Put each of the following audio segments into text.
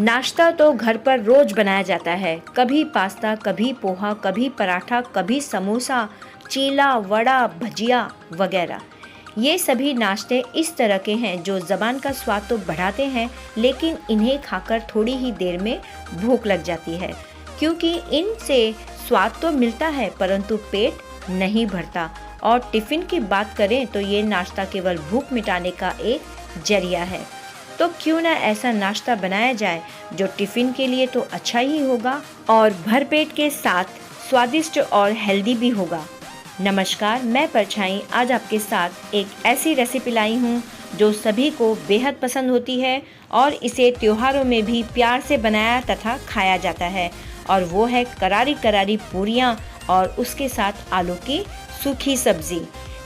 नाश्ता तो घर पर रोज बनाया जाता है। कभी पास्ता, कभी पोहा, कभी पराठा, कभी समोसा, चीला, वड़ा, भजिया वगैरह। ये सभी नाश्ते इस तरह के हैं जो ज़बान का स्वाद तो बढ़ाते हैं, लेकिन इन्हें खाकर थोड़ी ही देर में भूख लग जाती है, क्योंकि इनसे स्वाद तो मिलता है परंतु पेट नहीं भरता। और टिफ़िन की बात करें तो ये नाश्ता केवल भूख मिटाने का एक जरिया है। तो क्यों ना ऐसा नाश्ता बनाया जाए जो टिफ़िन के लिए तो अच्छा ही होगा और भरपेट के साथ स्वादिष्ट और हेल्दी भी होगा। नमस्कार, मैं परछाई आज आपके साथ एक ऐसी रेसिपी लाई हूँ जो सभी को बेहद पसंद होती है और इसे त्योहारों में भी प्यार से बनाया तथा खाया जाता है, और वो है करारी करारी पूरियाँ और उसके साथ आलू की सूखी सब्ज़ी।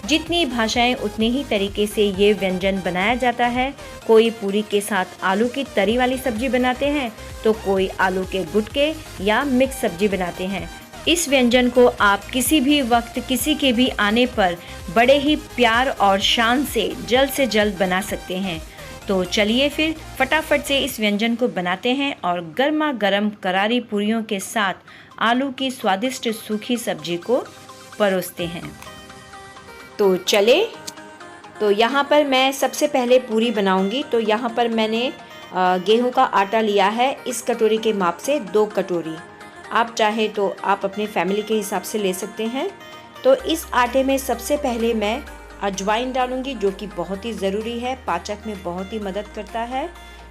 जितनी भाषाएं उतने ही तरीके से ये व्यंजन बनाया जाता है। कोई पूरी के साथ आलू की तरी वाली सब्जी बनाते हैं तो कोई आलू के गुटके या मिक्स सब्जी बनाते हैं। इस व्यंजन को आप किसी भी वक्त किसी के भी आने पर बड़े ही प्यार और शान से जल्द बना सकते हैं। तो चलिए फिर फटाफट से इस व्यंजन को बनाते हैं और गर्मा गर्म करारी पूरियों के साथ आलू की स्वादिष्ट सूखी सब्जी को परोसते हैं। तो चले, तो यहाँ पर मैं सबसे पहले पूरी बनाऊंगी। तो यहाँ पर मैंने गेहूं का आटा लिया है, इस कटोरी के माप से 2 कटोरी। आप चाहे तो आप अपने फैमिली के हिसाब से ले सकते हैं। तो इस आटे में सबसे पहले मैं अजवाइन डालूंगी, जो कि बहुत ही ज़रूरी है, पाचक में बहुत ही मदद करता है।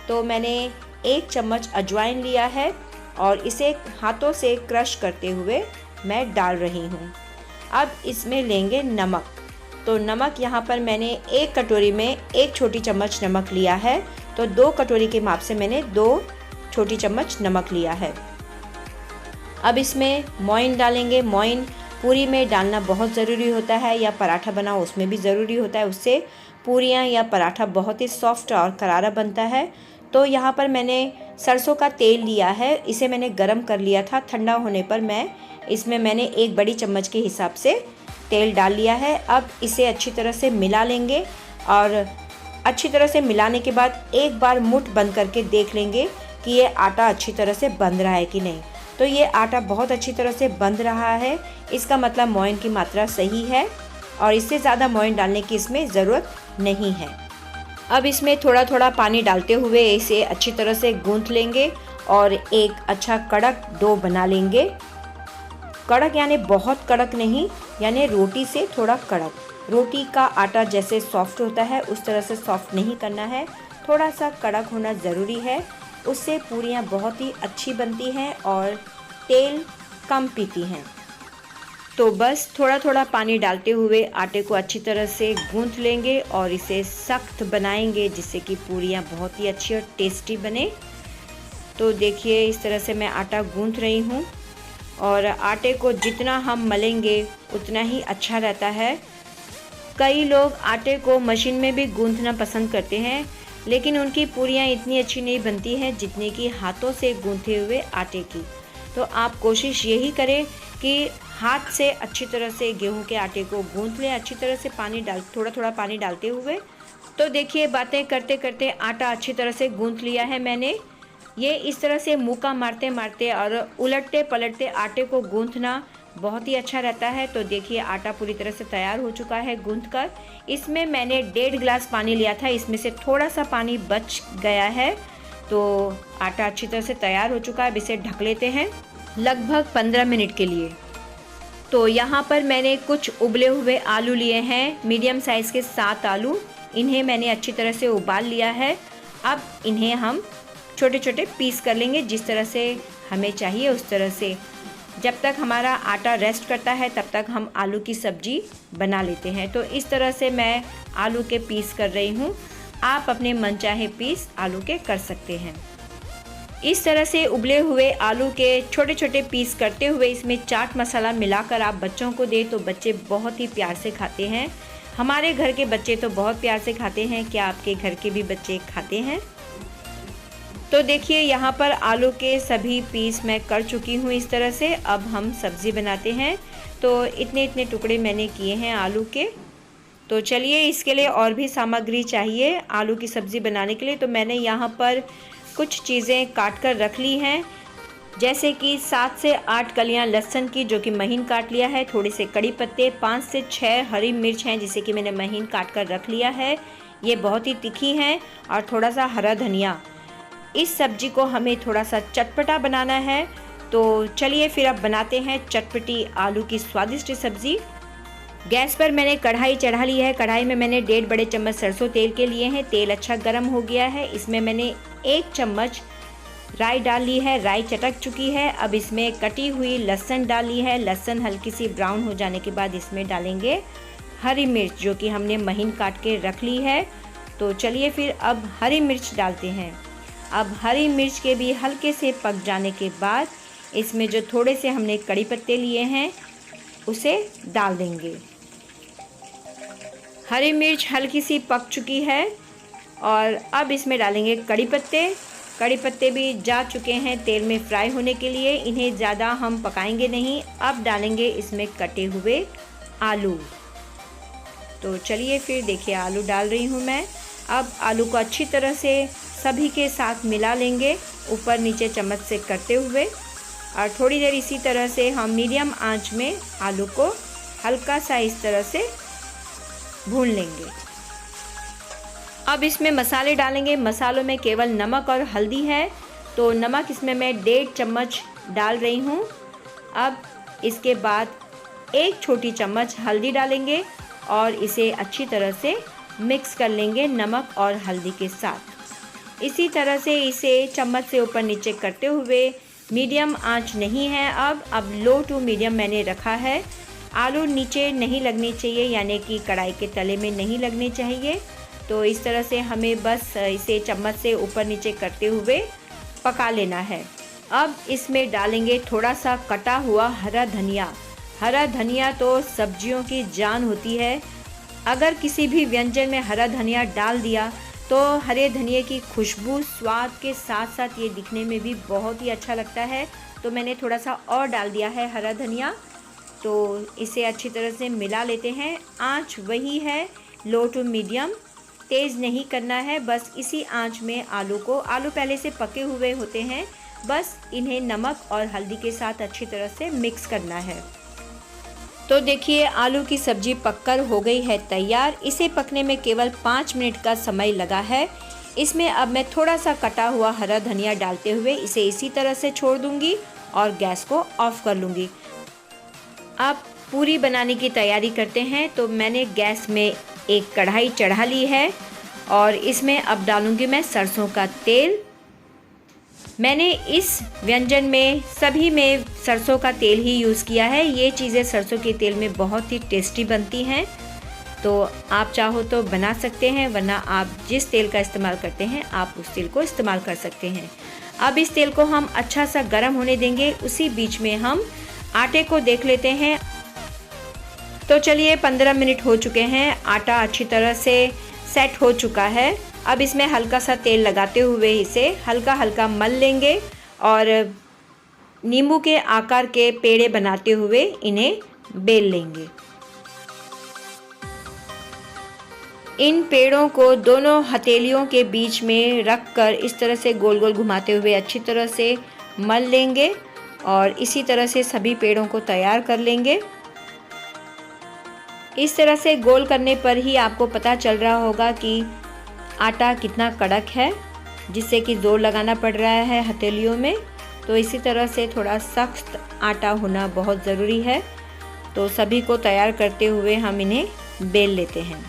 तो मैंने 1 चम्मच अजवाइन लिया है और इसे हाथों से क्रश करते हुए मैं डाल रही हूँ। अब इसमें लेंगे नमक। तो नमक यहाँ पर मैंने 1 कटोरी में 1 छोटी चम्मच नमक लिया है। तो 2 कटोरी के माप से मैंने 2 छोटी चम्मच नमक लिया है। अब इसमें मोइन डालेंगे। मोइन पूरी में डालना बहुत ज़रूरी होता है, या पराठा बनाओ उसमें भी ज़रूरी होता है, उससे पूरियाँ या पराठा बहुत ही सॉफ्ट और करारा बनता है। तो यहाँ पर मैंने सरसों का तेल लिया है, इसे मैंने गरम कर लिया था। ठंडा होने पर मैंने 1 बड़ी चम्मच के हिसाब से तेल डाल लिया है। अब इसे अच्छी तरह से मिला लेंगे और अच्छी तरह से मिलाने के बाद एक बार मुट्ठ बंद करके देख लेंगे कि ये आटा अच्छी तरह से बंध रहा है कि नहीं। तो ये आटा बहुत अच्छी तरह से बंध रहा है, इसका मतलब मोइन की मात्रा सही है और इससे ज़्यादा मोइन डालने की इसमें ज़रूरत नहीं है। अब इसमें थोड़ा थोड़ा पानी डालते हुए इसे अच्छी तरह से गूंथ लेंगे और एक अच्छा कड़क डो बना लेंगे। कड़क यानी बहुत कड़क नहीं, यानी रोटी से थोड़ा कड़क। रोटी का आटा जैसे सॉफ्ट होता है उस तरह से सॉफ्ट नहीं करना है, थोड़ा सा कड़क होना ज़रूरी है। उससे पूरियाँ बहुत ही अच्छी बनती हैं और तेल कम पीती हैं। तो बस थोड़ा थोड़ा पानी डालते हुए आटे को अच्छी तरह से गूंथ लेंगे और इसे सख्त बनाएंगे, जिससे कि पूरियाँ बहुत ही अच्छी और टेस्टी बने। तो देखिए इस तरह से मैं आटा गूंथ रही हूँ और आटे को जितना हम मलेंगे उतना ही अच्छा रहता है। कई लोग आटे को मशीन में भी गूंथना पसंद करते हैं, लेकिन उनकी पूरियाँ इतनी अच्छी नहीं बनती हैं जितने कि हाथों से गूंथे हुए आटे की। तो आप कोशिश यही करें कि हाथ से अच्छी तरह से गेहूं के आटे को गूंथ लें, अच्छी तरह से थोड़ा थोड़ा पानी डालते हुए। तो देखिए बातें करते करते आटा अच्छी तरह से गूंथ लिया है मैंने। ये इस तरह से मुक्का मारते मारते और उलटते पलटते आटे को गूंथना बहुत ही अच्छा रहता है। तो देखिए आटा पूरी तरह से तैयार हो चुका है गूंथ कर। इसमें मैंने 1.5 गिलास पानी लिया था, इसमें से थोड़ा सा पानी बच गया है। तो आटा अच्छी तरह से तैयार हो चुका है। अब इसे ढक लेते हैं लगभग 15 मिनट के लिए। तो यहाँ पर मैंने कुछ उबले हुए आलू लिए हैं, मीडियम साइज़ के 7 आलू। इन्हें मैंने अच्छी तरह से उबाल लिया है। अब इन्हें हम छोटे छोटे पीस कर लेंगे, जिस तरह से हमें चाहिए उस तरह से। जब तक हमारा आटा रेस्ट करता है तब तक हम आलू की सब्ज़ी बना लेते हैं। तो इस तरह से मैं आलू के पीस कर रही हूँ। आप अपने मनचाहे पीस आलू के कर सकते हैं। इस तरह से उबले हुए आलू के छोटे छोटे पीस करते हुए इसमें चाट मसाला मिलाकर आप बच्चों को दें तो बच्चे बहुत ही प्यार से खाते हैं। हमारे घर के बच्चे तो बहुत प्यार से खाते हैं। क्या आपके घर के भी बच्चे खाते हैं? तो देखिए यहाँ पर आलू के सभी पीस मैं कर चुकी हूँ इस तरह से। अब हम सब्ज़ी बनाते हैं। तो इतने इतने टुकड़े मैंने किए हैं आलू के। तो चलिए इसके लिए और भी सामग्री चाहिए आलू की सब्ज़ी बनाने के लिए। तो मैंने यहाँ पर कुछ चीज़ें काट कर रख ली हैं, जैसे कि 7 से 8 कलियां लहसुन की जो कि महीन काट लिया है, थोड़े से कड़ी पत्ते, 5 से 6 हरी मिर्च हैं जिसे कि मैंने महीन काट कर रख लिया है, ये बहुत ही तीखी हैं, और थोड़ा सा हरा धनिया। इस सब्जी को हमें थोड़ा सा चटपटा बनाना है, तो चलिए फिर अब बनाते हैं चटपटी आलू की स्वादिष्ट सब्ज़ी। गैस पर मैंने कढ़ाई चढ़ा ली है। कढ़ाई में मैंने 1.5 बड़े चम्मच सरसों तेल के लिए हैं। तेल अच्छा गर्म हो गया है। इसमें मैंने 1 चम्मच राई डाल ली है। राई चटक चुकी है। अब इसमें कटी हुई लहसुन डाली है। लहसुन हल्की सी ब्राउन हो जाने के बाद इसमें डालेंगे हरी मिर्च जो कि हमने महीन काट के रख ली है। तो चलिए फिर अब हरी मिर्च डालते हैं। अब हरी मिर्च के भी हल्के से पक जाने के बाद इसमें जो थोड़े से हमने कड़ी पत्ते लिए हैं उसे डाल देंगे। हरी मिर्च हल्की सी पक चुकी है और अब इसमें डालेंगे कड़ी पत्ते। कड़ी पत्ते भी जा चुके हैं तेल में फ्राई होने के लिए। इन्हें ज़्यादा हम पकाएंगे नहीं। अब डालेंगे इसमें कटे हुए आलू। तो चलिए फिर देखिए आलू डाल रही हूँ मैं। अब आलू को अच्छी तरह से सभी के साथ मिला लेंगे, ऊपर नीचे चम्मच से करते हुए, और थोड़ी देर इसी तरह से हम मीडियम आंच में आलू को हल्का सा इस तरह से भून लेंगे। अब इसमें मसाले डालेंगे। मसालों में केवल नमक और हल्दी है, तो नमक इसमें मैं 1.5 चम्मच डाल रही हूँ। अब इसके बाद 1 छोटी चम्मच हल्दी डालेंगे और इसे अच्छी तरह से मिक्स कर लेंगे नमक और हल्दी के साथ। इसी तरह से इसे चम्मच से ऊपर नीचे करते हुए, मीडियम आंच नहीं है अब लो टू मीडियम मैंने रखा है। आलू नीचे नहीं लगनी चाहिए, यानी कि कढ़ाई के तले में नहीं लगने चाहिए। तो इस तरह से हमें बस इसे चम्मच से ऊपर नीचे करते हुए पका लेना है। अब इसमें डालेंगे थोड़ा सा कटा हुआ हरा धनिया। हरा धनिया तो सब्जियों की जान होती है। अगर किसी भी व्यंजन में हरा धनिया डाल दिया तो हरे धनिए की खुशबू स्वाद के साथ साथ ये दिखने में भी बहुत ही अच्छा लगता है। तो मैंने थोड़ा सा और डाल दिया है हरा धनिया। तो इसे अच्छी तरह से मिला लेते हैं। आंच वही है, लो टू मीडियम, तेज़ नहीं करना है। बस इसी आंच में आलू पहले से पके हुए होते हैं, बस इन्हें नमक और हल्दी के साथ अच्छी तरह से मिक्स करना है। तो देखिए आलू की सब्ज़ी पककर हो गई है तैयार। इसे पकने में केवल 5 मिनट का समय लगा है। इसमें अब मैं थोड़ा सा कटा हुआ हरा धनिया डालते हुए इसे इसी तरह से छोड़ दूंगी और गैस को ऑफ कर लूँगी। अब पूरी बनाने की तैयारी करते हैं। तो मैंने गैस में एक कढ़ाई चढ़ा ली है और इसमें अब डालूंगी मैं सरसों का तेल। मैंने इस व्यंजन में सभी में सरसों का तेल ही यूज़ किया है। ये चीज़ें सरसों के तेल में बहुत ही टेस्टी बनती हैं। तो आप चाहो तो बना सकते हैं, वरना आप जिस तेल का इस्तेमाल करते हैं आप उस तेल को इस्तेमाल कर सकते हैं। अब इस तेल को हम अच्छा सा गर्म होने देंगे। उसी बीच में हम आटे को देख लेते हैं। तो चलिए 15 मिनट हो चुके हैं। आटा अच्छी तरह से सेट हो चुका है। अब इसमें हल्का सा तेल लगाते हुए इसे हल्का हल्का मल लेंगे और नींबू के आकार के पेड़े बनाते हुए इन्हें बेल लेंगे। इन पेड़ों को दोनों हथेलियों के बीच में रखकर इस तरह से गोल गोल घुमाते हुए अच्छी तरह से मल लेंगे और इसी तरह से सभी पेड़ों को तैयार कर लेंगे। इस तरह से गोल करने पर ही आपको पता चल रहा होगा कि आटा कितना कड़क है, जिससे कि जोर लगाना पड़ रहा है हथेलियों में। तो इसी तरह से थोड़ा सख्त आटा होना बहुत ज़रूरी है। तो सभी को तैयार करते हुए हम इन्हें बेल लेते हैं।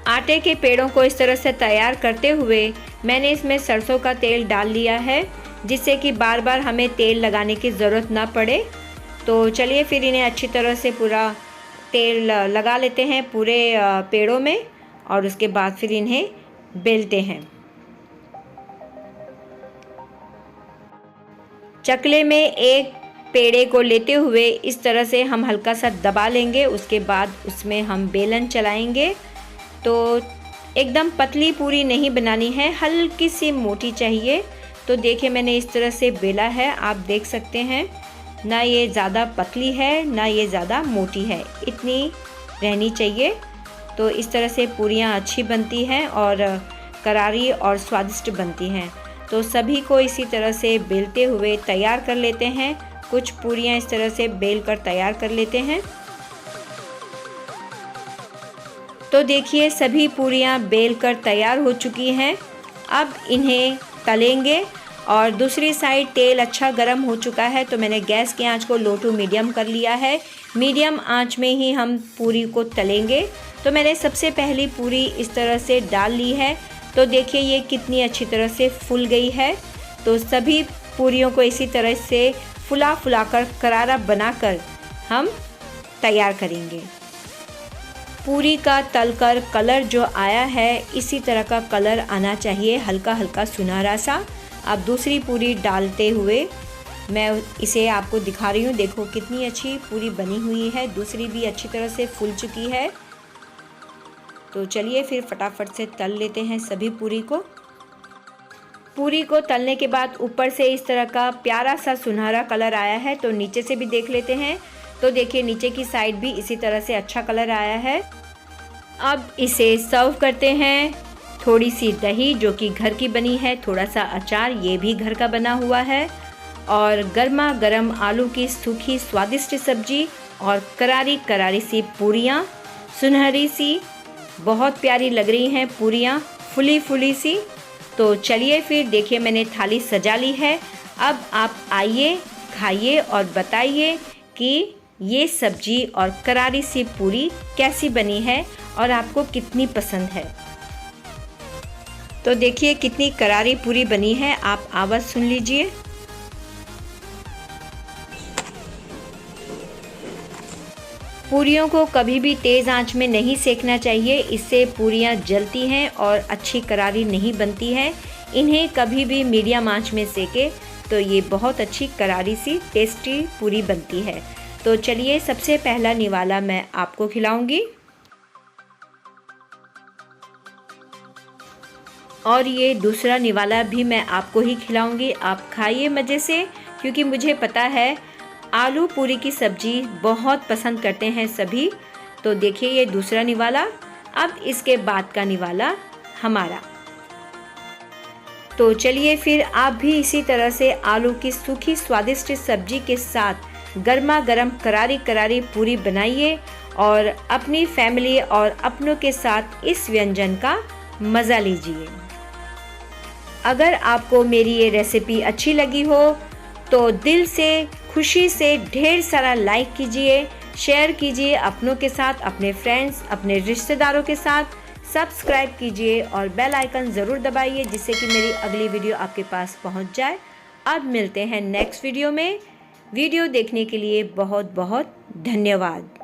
आटे के पेड़ों को इस तरह से तैयार करते हुए मैंने इसमें सरसों का तेल डाल लिया है, जिससे कि बार बार हमें तेल लगाने की ज़रूरत ना पड़े। तो चलिए फिर इन्हें अच्छी तरह से पूरा तेल लगा लेते हैं पूरे पेड़ों में और उसके बाद फिर इन्हें बेलते हैं। चकले में एक पेड़े को लेते हुए इस तरह से हम हल्का सा दबा लेंगे। उसके बाद उसमें हम बेलन चलाएंगे। तो एकदम पतली पूरी नहीं बनानी है, हल्की सी मोटी चाहिए। तो देखिए मैंने इस तरह से बेला है, आप देख सकते हैं। ना ये ज़्यादा पतली है ना ये ज़्यादा मोटी है, इतनी रहनी चाहिए। तो इस तरह से पूरियाँ अच्छी बनती हैं और करारी और स्वादिष्ट बनती हैं। तो सभी को इसी तरह से बेलते हुए तैयार कर लेते हैं। कुछ पूरियां इस तरह से बेल कर तैयार कर लेते हैं। तो देखिए सभी पूरियां बेल कर तैयार हो चुकी हैं। अब इन्हें तलेंगे और दूसरी साइड तेल अच्छा गर्म हो चुका है तो मैंने गैस की आंच को लो टू मीडियम कर लिया है। मीडियम आंच में ही हम पूरी को तलेंगे। तो मैंने सबसे पहली पूरी इस तरह से डाल ली है। तो देखिए ये कितनी अच्छी तरह से फूल गई है। तो सभी पूरियों को इसी तरह से फुला कर करारा बनाकर हम तैयार करेंगे। पूरी का तलकर कलर जो आया है इसी तरह का कलर आना चाहिए, हल्का हल्का सुनहरा सा। अब दूसरी पूरी डालते हुए मैं इसे आपको दिखा रही हूँ। देखो कितनी अच्छी पूरी बनी हुई है। दूसरी भी अच्छी तरह से फूल चुकी है। तो चलिए फिर फटाफट से तल लेते हैं सभी पूरी को। पूरी को तलने के बाद ऊपर से इस तरह का प्यारा सा सुनहरा कलर आया है। तो नीचे से भी देख लेते हैं। तो देखिए नीचे की साइड भी इसी तरह से अच्छा कलर आया है। अब इसे सर्व करते हैं। थोड़ी सी दही जो कि घर की बनी है, थोड़ा सा अचार ये भी घर का बना हुआ है, और गर्मा गर्म आलू की सूखी स्वादिष्ट सब्जी और करारी करारी सी पूरियाँ, सुनहरी सी बहुत प्यारी लग रही हैं पूरियाँ, फुली फुली सी। तो चलिए फिर देखिए मैंने थाली सजा ली है। अब आप आइए, खाइए और बताइए कि ये सब्जी और करारी सी पूरी कैसी बनी है और आपको कितनी पसंद है। तो देखिए कितनी करारी पूरी बनी है, आप आवाज़ सुन लीजिए। पूरियों को कभी भी तेज़ आंच में नहीं सेकना चाहिए, इससे पूरियां जलती हैं और अच्छी करारी नहीं बनती है। इन्हें कभी भी मीडियम आंच में सेके तो ये बहुत अच्छी करारी सी टेस्टी पूरी बनती है। तो चलिए सबसे पहला निवाला मैं आपको खिलाऊंगी और ये दूसरा निवाला भी मैं आपको ही खिलाऊंगी। आप खाइए मज़े से, क्योंकि मुझे पता है आलू पूरी की सब्ज़ी बहुत पसंद करते हैं सभी। तो देखिए ये दूसरा निवाला, अब इसके बाद का निवाला हमारा। तो चलिए फिर आप भी इसी तरह से आलू की सूखी स्वादिष्ट सब्जी के साथ गर्मा गर्म करारी करारी पूरी बनाइए और अपनी फैमिली और अपनों के साथ इस व्यंजन का मज़ा लीजिए। अगर आपको मेरी ये रेसिपी अच्छी लगी हो तो दिल से खुशी से ढेर सारा लाइक कीजिए, शेयर कीजिए अपनों के साथ, अपने फ्रेंड्स, अपने रिश्तेदारों के साथ, सब्सक्राइब कीजिए और बेल आइकन ज़रूर दबाइए जिससे कि मेरी अगली वीडियो आपके पास पहुंच जाए। अब मिलते हैं नेक्स्ट वीडियो में। वीडियो देखने के लिए बहुत बहुत धन्यवाद।